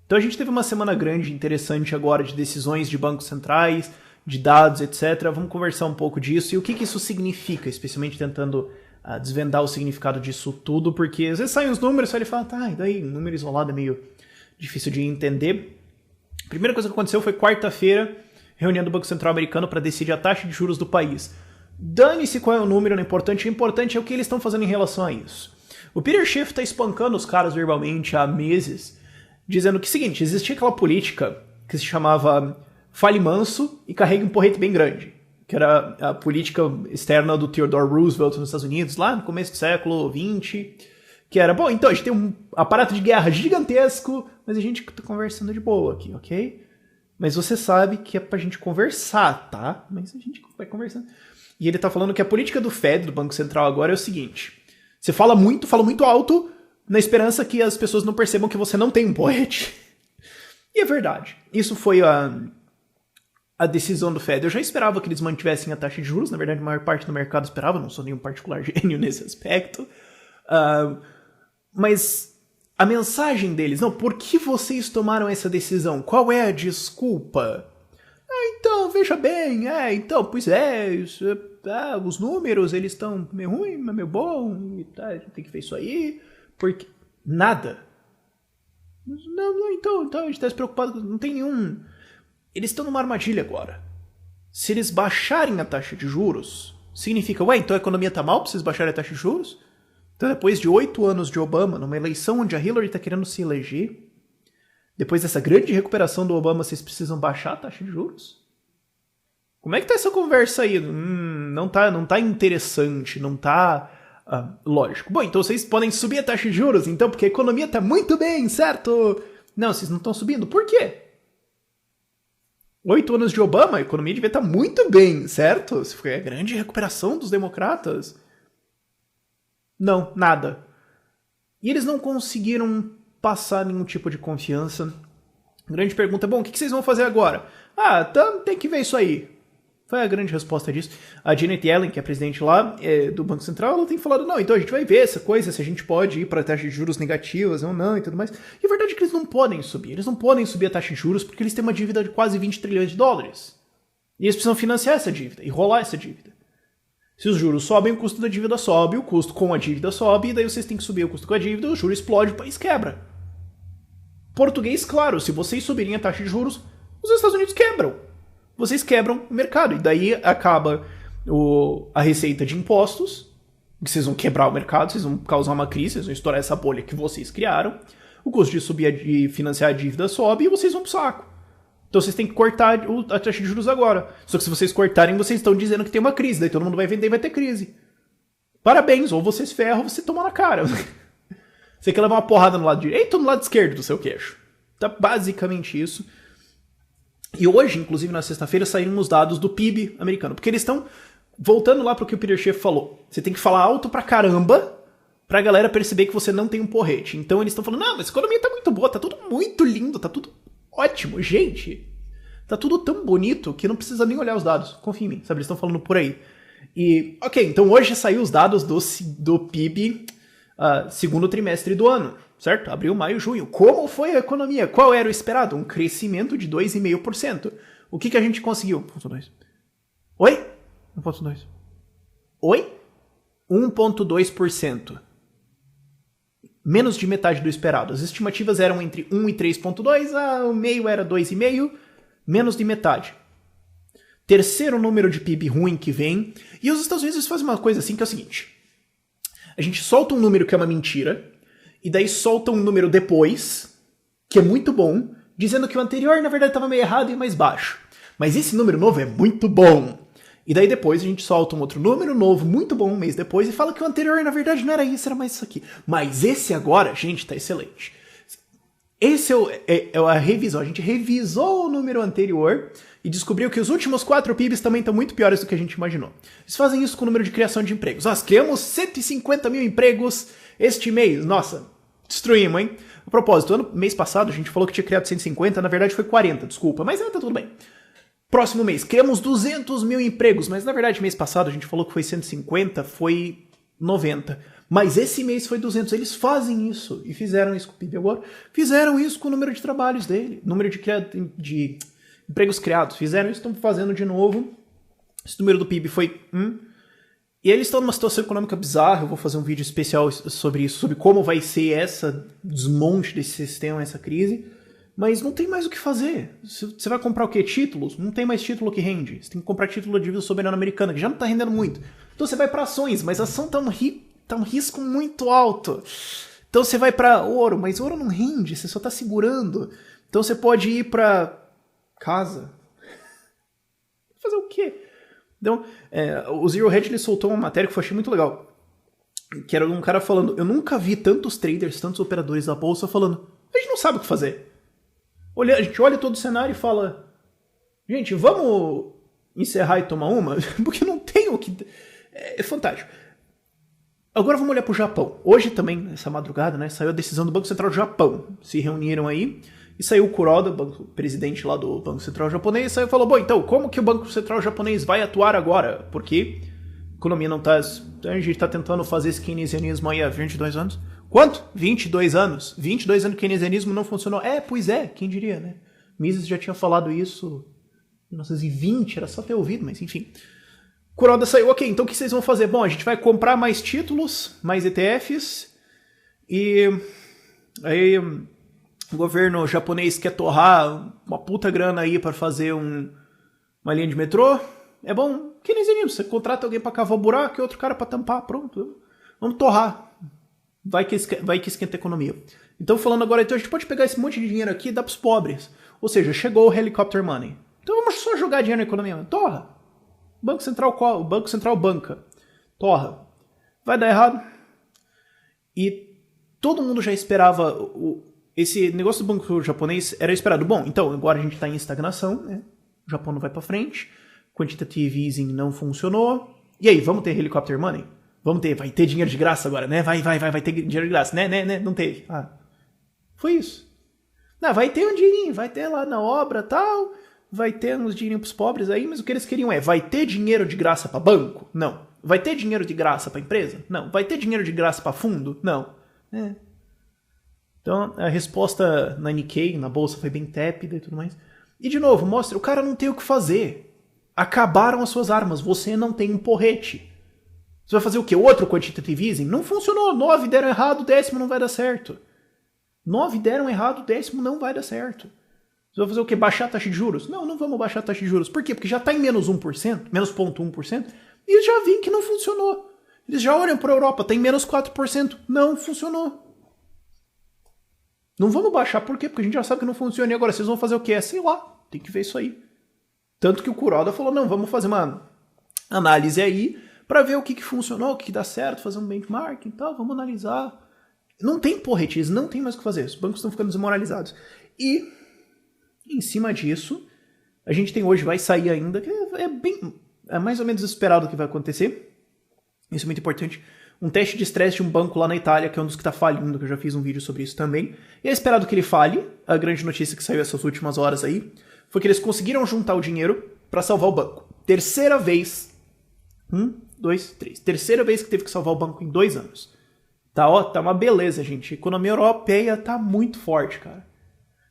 Então a gente teve uma semana grande, interessante agora, de decisões de bancos centrais, de dados, etc. Vamos conversar um pouco disso e o que isso significa, especialmente tentando desvendar o significado disso tudo, porque às vezes saem os números e ele fala, tá, e daí número isolado é meio difícil de entender. A primeira coisa que aconteceu foi quarta-feira, reunião do Banco Central americano para decidir a taxa de juros do país. Dane-se qual é o número, não é importante. O importante é o que eles estão fazendo em relação a isso. O Peter Schiff está espancando os caras verbalmente há meses, dizendo que é o seguinte, existia aquela política que se chamava fale manso e carregue um porrete bem grande, que era a política externa do Theodore Roosevelt nos Estados Unidos, lá no começo do século XX, que era, bom, então a gente tem um aparato de guerra gigantesco, mas a gente tá conversando de boa aqui, ok? Mas você sabe que é pra gente conversar, tá? Mas a gente vai conversando. E ele tá falando que a política do Fed, do Banco Central agora, é o seguinte, você fala muito alto, na esperança que as pessoas não percebam que você não tem um porrete. E é verdade. Isso foi a decisão do Fed. Eu já esperava que eles mantivessem a taxa de juros. Na verdade, a maior parte do mercado esperava. Não sou nenhum particular gênio nesse aspecto. Mas a mensagem deles... Não, por que vocês tomaram essa decisão? Qual é a desculpa? Então, veja bem. Pois é... os números, eles estão meio ruim, mas meio bom. E tá, a gente tem que ver isso aí. Porque... Nada. Não, então a gente tá se preocupado. Não tem nenhum... Eles estão numa armadilha agora. Se eles baixarem a taxa de juros, significa, então a economia tá mal pra vocês baixarem a taxa de juros? Então depois de 8 anos de Obama, numa eleição onde a Hillary tá querendo se eleger, depois dessa grande recuperação do Obama, vocês precisam baixar a taxa de juros? Como é que tá essa conversa aí? Não tá interessante, não tá... lógico. Bom, então vocês podem subir a taxa de juros, então, porque a economia tá muito bem, certo? Não, vocês não estão subindo. Por quê? 8 anos de Obama, a economia devia estar muito bem, certo? Se foi a grande recuperação dos democratas. Não, nada. E eles não conseguiram passar nenhum tipo de confiança. Grande pergunta, bom, o que vocês vão fazer agora? Então tem que ver isso aí. Foi a grande resposta disso. A Janet Yellen, que é a presidente lá do Banco Central, ela tem falado, não, então a gente vai ver essa coisa, se a gente pode ir para taxa de juros negativas ou não e tudo mais. E a verdade é que eles não podem subir. Eles não podem subir a taxa de juros porque eles têm uma dívida de quase 20 trilhões de dólares. E eles precisam financiar essa dívida e rolar essa dívida. Se os juros sobem, o custo da dívida sobe, o custo com a dívida sobe, e daí vocês têm que subir o custo com a dívida, o juro explode, o país quebra. Português, claro, se vocês subirem a taxa de juros, os Estados Unidos quebram. Vocês quebram o mercado. E daí acaba a receita de impostos, que vocês vão quebrar o mercado, vocês vão causar uma crise, vocês vão estourar essa bolha que vocês criaram. O custo de subir e financiar a dívida sobe e vocês vão pro saco. Então vocês têm que cortar a taxa de juros agora. Só que se vocês cortarem, vocês estão dizendo que tem uma crise. Daí todo mundo vai vender e vai ter crise. Parabéns, ou vocês ferram ou você toma na cara. Você quer levar uma porrada no lado direito ou no lado esquerdo do seu queixo. Tá basicamente isso. E hoje, inclusive na sexta-feira, saíram os dados do PIB americano. Porque eles estão voltando lá pro que o Peter Schiff falou. Você tem que falar alto pra caramba pra galera perceber que você não tem um porrete. Então eles estão falando, não, mas a economia tá muito boa, tá tudo muito lindo, tá tudo ótimo. Gente, tá tudo tão bonito que não precisa nem olhar os dados. Confia em mim, sabe? Eles estão falando por aí. E, ok, então hoje saiu os dados do PIB segundo trimestre do ano. Certo? Abril, maio, junho. Como foi a economia? Qual era o esperado? Um crescimento de 2,5%. O que a gente conseguiu? 1,2. Oi? 1,2. Oi? 1,2%. Menos de metade do esperado. As estimativas eram entre 1 e 3,2, o meio era 2,5, menos de metade. Terceiro número de PIB ruim que vem. E os Estados Unidos fazem uma coisa assim que é o seguinte. A gente solta um número que é uma mentira, e daí solta um número depois, que é muito bom, dizendo que o anterior, na verdade, estava meio errado e mais baixo. Mas esse número novo é muito bom. E daí depois a gente solta um outro número novo, muito bom, um mês depois, e fala que o anterior, na verdade, não era isso, era mais isso aqui. Mas esse agora, gente, tá excelente. Esse é a revisão. A gente revisou o número anterior e descobriu que os últimos 4 PIBs também estão muito piores do que a gente imaginou. Eles fazem isso com o número de criação de empregos. Nós criamos 150 mil empregos este mês. Nossa, destruímos, hein? A propósito, mês passado a gente falou que tinha criado 150, na verdade foi 40, desculpa, mas tá tudo bem. Próximo mês, criamos 200 mil empregos, mas na verdade mês passado a gente falou que foi 150, foi 90. Mas esse mês foi 200. Eles fazem isso. E fizeram isso com o PIB agora. Fizeram isso com o número de trabalhos dele. Número de empregos criados. Fizeram isso, estão fazendo de novo. Esse número do PIB foi 1. E eles estão numa situação econômica bizarra. Eu vou fazer um vídeo especial sobre isso. Sobre como vai ser essa desmonte desse sistema, essa crise. Mas não tem mais o que fazer. Você vai comprar o quê? Títulos? Não tem mais título que rende. Você tem que comprar título de dívida soberana americana, que já não está rendendo muito. Então você vai para ações, mas a ação está um risco muito alto. Então você vai para ouro, mas ouro não rende, você só está segurando. Então você pode ir para casa. Fazer o quê? Então, o Zero Hedge ele soltou uma matéria que eu achei muito legal. Que era um cara falando, eu nunca vi tantos traders, tantos operadores da bolsa falando, a gente não sabe o que fazer. A gente olha todo o cenário e fala, gente, vamos encerrar e tomar uma? Porque não tem o que... É fantástico. Agora vamos olhar para o Japão. Hoje também, nessa madrugada, né, saiu a decisão do Banco Central do Japão. Se reuniram aí e saiu o Kuroda, o presidente lá do Banco Central japonês, saiu e falou, bom, então, como que o Banco Central japonês vai atuar agora? Porque a economia não está... A gente está tentando fazer esse keynesianismo aí há 22 anos. Quanto? 22 anos. 22 anos de keynesianismo não funcionou. Pois é, quem diria, né? Mises já tinha falado isso em 1920, era só ter ouvido, mas enfim... Kuroda saiu, ok, então o que vocês vão fazer? Bom, a gente vai comprar mais títulos, mais ETFs, e aí o governo japonês quer torrar uma puta grana aí para fazer uma linha de metrô. É bom, que nem você contrata alguém para cavar o buraco e outro cara para tampar, pronto. Vamos torrar. Vai que esquenta a economia. Então falando agora, então a gente pode pegar esse monte de dinheiro aqui e dar pros pobres. Ou seja, chegou o helicopter money. Então vamos só jogar dinheiro na economia, torra. O Banco Central banca. Torra. Vai dar errado. E todo mundo já esperava... Esse negócio do banco japonês era esperado. Bom, então agora a gente está em estagnação, né? O Japão não vai para frente. Quantitative easing não funcionou. E aí, vamos ter helicopter money? Vai ter dinheiro de graça agora, né? Vai ter dinheiro de graça. Né? Não teve. Foi isso. Não, vai ter um dinheirinho, vai ter lá na obra e tal... Vai ter uns dinheirinhos pros pobres aí, mas o que eles queriam vai ter dinheiro de graça para banco? Não. Vai ter dinheiro de graça para empresa? Não. Vai ter dinheiro de graça para fundo? Não. Então, a resposta na Nikkei, na bolsa, foi bem tépida e tudo mais. E, de novo, mostra, o cara não tem o que fazer. Acabaram as suas armas, você não tem um porrete. Você vai fazer o quê? Outro quantitative easing? Não funcionou, 9 deram errado, o 10º não vai dar certo. 9 deram errado, o 10º não vai dar certo. Você vai fazer o quê? Baixar a taxa de juros? Não vamos baixar a taxa de juros. Por quê? Porque já está em menos 1%, menos 0,1%, e eles já viram que não funcionou. Eles já olham para a Europa, tem menos 4%. Não funcionou. Não vamos baixar, por quê? Porque a gente já sabe que não funciona. E agora, vocês vão fazer o quê? Sei lá, tem que ver isso aí. Tanto que o Kuroda falou, não, vamos fazer uma análise aí para ver o que funcionou, o que dá certo, fazer um benchmark e tal, vamos analisar. Não tem porretes, não tem mais o que fazer. Os bancos estão ficando desmoralizados. E... em cima disso, a gente tem hoje, vai sair ainda, que é mais ou menos esperado o que vai acontecer. Isso é muito importante. Um teste de estresse de um banco lá na Itália, que é um dos que está falindo, que eu já fiz um vídeo sobre isso também. E é esperado que ele falhe. A grande notícia que saiu essas últimas horas aí foi que eles conseguiram juntar o dinheiro para salvar o banco. Terceira vez. 1, 2, 3. Terceira vez que teve que salvar o banco em 2 anos. Tá uma beleza, gente. A economia europeia tá muito forte, cara.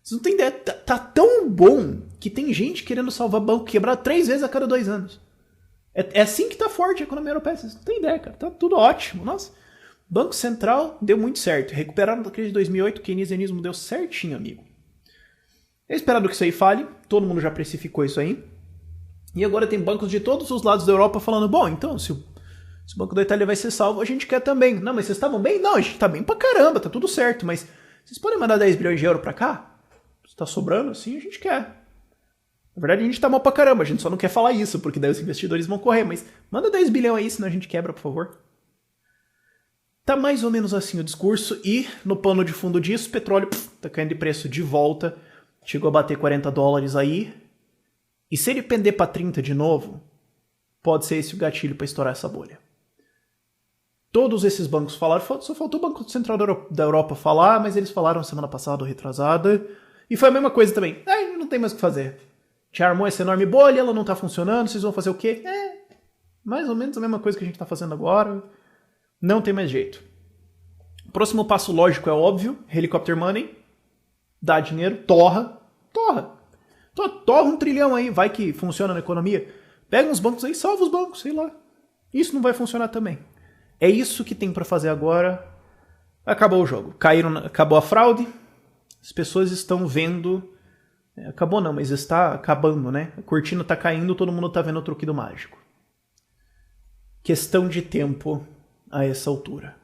Você não tem ideia, tá tão bom que tem gente querendo salvar banco quebrado 3 vezes a cada 2 anos. É assim que tá forte a economia europeia, vocês não tem ideia, cara. Tá tudo ótimo, nossa. Banco Central deu muito certo. Recuperaram da crise de 2008, o keynesianismo deu certinho, amigo. É esperado que isso aí fale, todo mundo já precificou isso aí. E agora tem bancos de todos os lados da Europa falando, bom, então, se o Banco da Itália vai ser salvo, a gente quer também. Não, mas vocês estavam bem? Não, a gente tá bem pra caramba, tá tudo certo, mas vocês podem mandar 10 bilhões de euros pra cá? Se tá sobrando, assim, a gente quer. Na verdade, a gente tá mal pra caramba, a gente só não quer falar isso, porque daí os investidores vão correr, mas manda 10 bilhões aí, senão a gente quebra, por favor. Tá mais ou menos assim o discurso, e no pano de fundo disso, petróleo tá caindo de preço de volta, chegou a bater $40 aí, e se ele pender pra 30 de novo, pode ser esse o gatilho pra estourar essa bolha. Todos esses bancos falaram, só faltou o Banco Central da Europa falar, mas eles falaram semana passada ou retrasada, e foi a mesma coisa também. Não tem mais o que fazer. Te armou essa enorme bolha, ela não tá funcionando, vocês vão fazer o quê? Mais ou menos a mesma coisa que a gente tá fazendo agora. Não tem mais jeito. O próximo passo lógico é óbvio, helicopter money, dá dinheiro, torra $1 trilhão aí, vai que funciona na economia. Pega uns bancos aí, salva os bancos, sei lá. Isso não vai funcionar também. É isso que tem pra fazer agora. Acabou o jogo. Acabou a fraude. As pessoas estão vendo... Acabou não, mas está acabando, né? A cortina tá caindo, todo mundo tá vendo o truque do mágico. Questão de tempo a essa altura.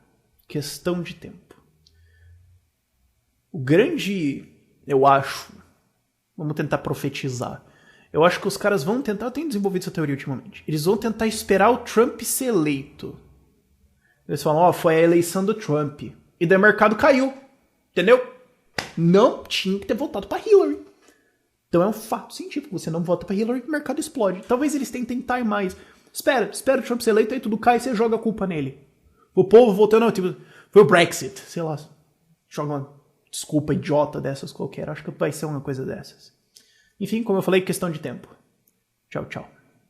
Questão de tempo. O grande... Eu acho... Vamos tentar profetizar. Eu acho que os caras vão tentar... Eu tenho desenvolvido essa teoria ultimamente. Eles vão tentar esperar o Trump ser eleito. Eles falam, foi a eleição do Trump. E daí o mercado caiu. Entendeu? Não tinha que ter votado pra Hillary. Então é um fato científico. Você não vota pra Hillary e o mercado explode. Talvez eles tentem time mais. Espera o Trump ser eleito, aí tudo cai e você joga a culpa nele. O povo votou, não, tipo, foi o Brexit. Sei lá, joga uma desculpa idiota dessas qualquer. Acho que vai ser uma coisa dessas. Enfim, como eu falei, questão de tempo. Tchau, tchau.